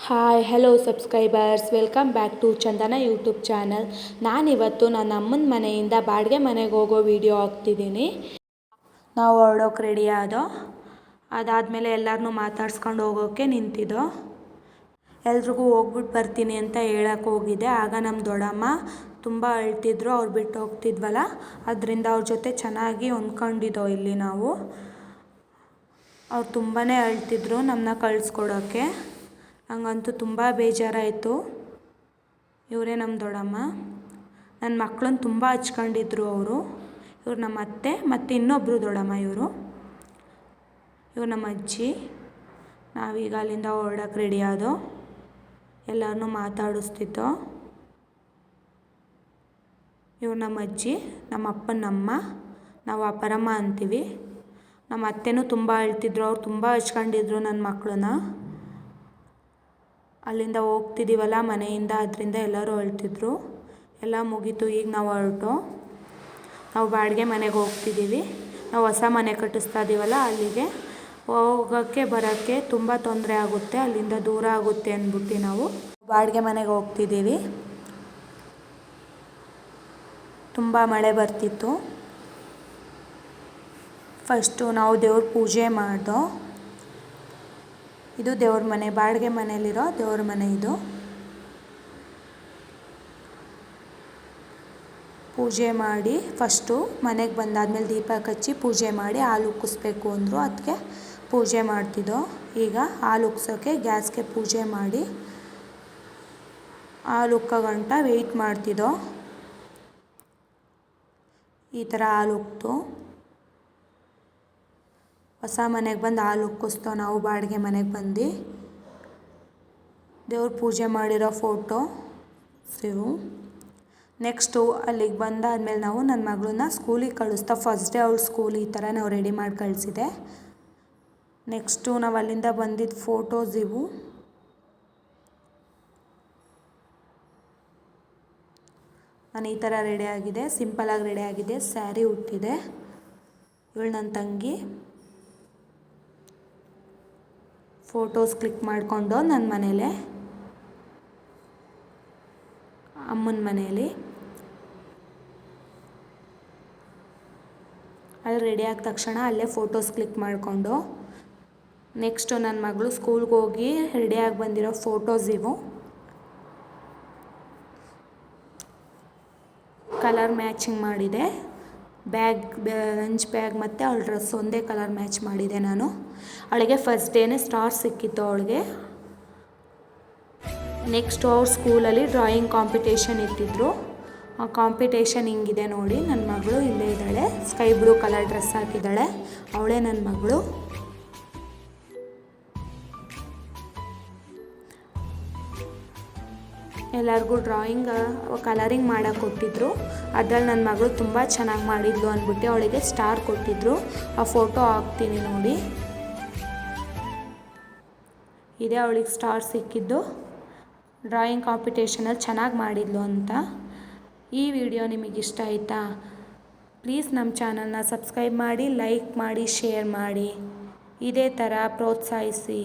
Hi hello subscribers, welcome back to Chandana YouTube channel. ನಾನಿವತ್ತು ನನ್ನ ಅಮ್ಮನ ಮನೆಯಿಂದ ಬಾಡಿಗೆ ಮನೆಗೆ ಹೋಗೋ ವಿಡಿಯೋ ಹಾಕ್ತಿದ್ದೀನಿ. ನಾವು ಹೊರಡೋಕೆ ರೆಡಿ ಅದಾದಮೇಲೆ ಎಲ್ಲರನ್ನೂ ಮಾತಾಡ್ಸ್ಕೊಂಡು ಹೋಗೋಕ್ಕೆ ನಿಂತಿದ್ದೋ. ಎಲ್ರಿಗೂ ಹೋಗ್ಬಿಟ್ಟು ಬರ್ತೀನಿ ಅಂತ ಹೇಳಕ್ಕೆ ಹೋಗಿದ್ದೆ. ಆಗ ನಮ್ಮ ದೊಡ್ಡಮ್ಮ ತುಂಬ ಅಳ್ತಿದ್ರು. ಅವ್ರು ಬಿಟ್ಟು ಹೋಗ್ತಿದ್ವಲ್ಲ, ಅದರಿಂದ ಅವ್ರ ಜೊತೆ ಚೆನ್ನಾಗಿ ಹೊಂದ್ಕೊಂಡಿದ್ದೋ ಇಲ್ಲಿ ನಾವು. ಅವ್ರು ತುಂಬಾ ಅಳ್ತಿದ್ರು ನಮ್ಮನ್ನ ಕಳಿಸ್ಕೊಡೋಕ್ಕೆ. ನಂಗಂತೂ ತುಂಬ ಬೇಜಾರಾಯಿತು. ಇವರೇ ನಮ್ಮ ದೊಡ್ಡಮ್ಮ. ನನ್ನ ಮಕ್ಕಳನ್ನ ತುಂಬ ಹಚ್ಕೊಂಡಿದ್ರು ಅವರು. ಇವ್ರು ನಮ್ಮ ಅತ್ತೆ ಮತ್ತು ಇನ್ನೊಬ್ಬರು ದೊಡ್ಡಮ್ಮ. ಇವರು ನಮ್ಮ ಅಜ್ಜಿ. ನಾವೀಗ ಅಲ್ಲಿಂದ ಹೊರಡೋಕೆ ರೆಡಿ ಎಲ್ಲರನ್ನೂ ಮಾತಾಡಿಸ್ತಿದ್ದೋ. ಇವ್ರು ನಮ್ಮ ಅಜ್ಜಿ, ನಮ್ಮ ಅಪ್ಪನಮ್ಮ. ನಾವು ಅಪರಮ್ಮ ಅಂತೀವಿ. ನಮ್ಮ ಅತ್ತೆನೂ ತುಂಬ ಅಳ್ತಿದ್ರು. ಅವ್ರು ತುಂಬ ಹಚ್ಕೊಂಡಿದ್ರು ನನ್ನ ಮಕ್ಕಳನ್ನ. ಅಲ್ಲಿಂದ ಹೋಗ್ತಿದ್ದೀವಲ್ಲ ಮನೆಯಿಂದ, ಅದರಿಂದ ಎಲ್ಲರೂ ಅಳ್ತಿದ್ರು. ಎಲ್ಲ ಮುಗೀತು. ಈಗ ನಾವು ಬಾಡಿಗೆ ಮನೆಗೆ ಹೋಗ್ತಿದ್ದೀವಿ. ನಾವು ಹೊಸ ಮನೆ ಕಟ್ಟಿಸ್ತಾ ಇದ್ದೀವಲ್ಲ, ಅಲ್ಲಿಗೆ ಹೋಗೋಕ್ಕೆ ಬರೋಕ್ಕೆ ತುಂಬ ತೊಂದರೆ ಆಗುತ್ತೆ, ಅಲ್ಲಿಂದ ದೂರ ಆಗುತ್ತೆ ಅಂದ್ಬಿಟ್ಟು ನಾವು ಬಾಡಿಗೆ ಮನೆಗೆ ಹೋಗ್ತಿದ್ದೀವಿ. ತುಂಬ ಮಳೆ ಬರ್ತಿತ್ತು. ಫಸ್ಟು ನಾವು ದೇವ್ರ ಪೂಜೆ ಮಾಡ್ದೋ. ಇದು ದೇವ್ರ ಮನೆ, ಬಾಡಿಗೆ ಮನೆಯಲ್ಲಿರೋ ದೇವ್ರ ಮನೆ ಇದು. ಪೂಜೆ ಮಾಡಿ ಫಸ್ಟು ಮನೆಗೆ ಬಂದಾದ್ಮೇಲೆ ದೀಪ ಹಚ್ಚಿ ಪೂಜೆ ಮಾಡಿ ಹಾಲು ಉಕ್ಕಿಸ್ಬೇಕು ಅಂದರು. ಅದಕ್ಕೆ ಪೂಜೆ ಮಾಡ್ತಿದ್ದೋ. ಈಗ ಹಾಲು ಉಕ್ಸೋಕ್ಕೆ ಗ್ಯಾಸ್ಗೆ ಪೂಜೆ ಮಾಡಿ ಹಾಲು ಉಕ್ಕೋ ಗಂಟ ವೆಯ್ಟ್ ಮಾಡ್ತಿದ್ದೋ. ಈ ಥರ ಹಾಲು ಉಕ್ತು ಹೊಸ ಮನೆಗೆ ಬಂದು ಹಾಲು ಉಕ್ಕಿಸ್ತೋ. ನಾವು ಬಾಡಿಗೆ ಮನೆಗೆ ಬಂದು ದೇವ್ರ ಪೂಜೆ ಮಾಡಿರೋ ಫೋಟೋ ಇವು. ನೆಕ್ಸ್ಟು ಅಲ್ಲಿಗೆ ಬಂದಾದ್ಮೇಲೆ ನಾವು ನನ್ನ ಮಗಳನ್ನ ಸ್ಕೂಲಿಗೆ ಕಳಿಸ್ತಾ. ಫಸ್ಟ್ ಡೇ ಅವಳು ಸ್ಕೂಲ್ ಈ ಥರ ನಾವು ರೆಡಿ ಮಾಡಿ ಕಳಿಸಿದೆ. ನೆಕ್ಸ್ಟು ನಾವು ಅಲ್ಲಿಂದ ಬಂದಿದ್ದ ಫೋಟೋಸ್ ಇವು. ನಾನು ಈ ಥರ ರೆಡಿಯಾಗಿದೆ, ಸಿಂಪಲಾಗಿ ರೆಡಿಯಾಗಿದೆ. ಸ್ಯಾರಿ ಉಟ್ಟಿದೆ. ಇವಳು ನನ್ನ ತಂಗಿ. ಫೋಟೋಸ್ ಕ್ಲಿಕ್ ಮಾಡಿಕೊಂಡು ನನ್ನ ಮನೇಲೆ, ಅಮ್ಮನ ಮನೆಯಲ್ಲಿ ಅಲ್ಲಿ ರೆಡಿ ಆದ ತಕ್ಷಣ ಅಲ್ಲೇ ಫೋಟೋಸ್ ಕ್ಲಿಕ್ ಮಾಡಿಕೊಂಡು ನೆಕ್ಸ್ಟು ನನ್ನ ಮಗಳು ಸ್ಕೂಲ್ಗೆ ಹೋಗಿ ರೆಡಿಯಾಗಿ ಬಂದಿರೋ ಫೋಟೋಸ್ ಇವು. ಕಲರ್ ಮ್ಯಾಚಿಂಗ್ ಮಾಡಿದೆ. ಲಂಚ್ ಬ್ಯಾಗ್ ಮತ್ತು ಅವಳ ಡ್ರೆಸ್ ಒಂದೇ ಕಲರ್ ಮ್ಯಾಚ್ ಮಾಡಿದೆ ನಾನು. ಅವಳಿಗೆ ಫಸ್ಟ್ ಡೇನೇ ಸ್ಟಾರ್ ಸಿಕ್ಕಿತ್ತು ಅವಳಿಗೆ. ನೆಕ್ಸ್ಟು ಅವ್ರ ಸ್ಕೂಲಲ್ಲಿ ಡ್ರಾಯಿಂಗ್ ಕಾಂಪಿಟೇಷನ್ ಇಟ್ಟಿದ್ರು. ಆ ಕಾಂಪಿಟೇಷನ್ ಹಿಂಗಿದೆ ನೋಡಿ. ನನ್ನ ಮಗಳು ಇಲ್ಲೇ ಇದ್ದಾಳೆ, ಸ್ಕೈ ಬ್ಲೂ ಕಲರ್ ಡ್ರೆಸ್ ಹಾಕಿದ್ದಾಳೆ. ಅವಳೇ ನನ್ನ ಮಗಳು. ಎಲ್ಲರಿಗೂ ಕಲರಿಂಗ್ ಮಾಡೋಕೆ ಕೊಟ್ಟಿದ್ರು. ಅದ್ರಲ್ಲಿ ನನ್ನ ಮಗಳು ತುಂಬ ಚೆನ್ನಾಗಿ ಮಾಡಿದ್ಲು ಅಂದ್ಬಿಟ್ಟು ಅವಳಿಗೆ ಸ್ಟಾರ್ ಕೊಟ್ಟಿದ್ರು. ಆ ಫೋಟೋ ಹಾಕ್ತೀನಿ ನೋಡಿ. ಇದೇ ಅವಳಿಗೆ ಸ್ಟಾರ್ ಸಿಕ್ಕಿದ್ದು. ಡ್ರಾಯಿಂಗ್ ಕಾಂಪಿಟೇಷನಲ್ಲಿ ಚೆನ್ನಾಗಿ ಮಾಡಿದ್ಲು ಅಂತ. ಈ ವಿಡಿಯೋ ನಿಮಗೆ ಇಷ್ಟ ಆಯಿತಾ? ಪ್ಲೀಸ್ ನಮ್ಮ ಚಾನಲ್ನ ಸಬ್ಸ್ಕ್ರೈಬ್ ಮಾಡಿ, ಲೈಕ್ ಮಾಡಿ, ಶೇರ್ ಮಾಡಿ. ಇದೇ ಥರ ಪ್ರೋತ್ಸಾಹಿಸಿ.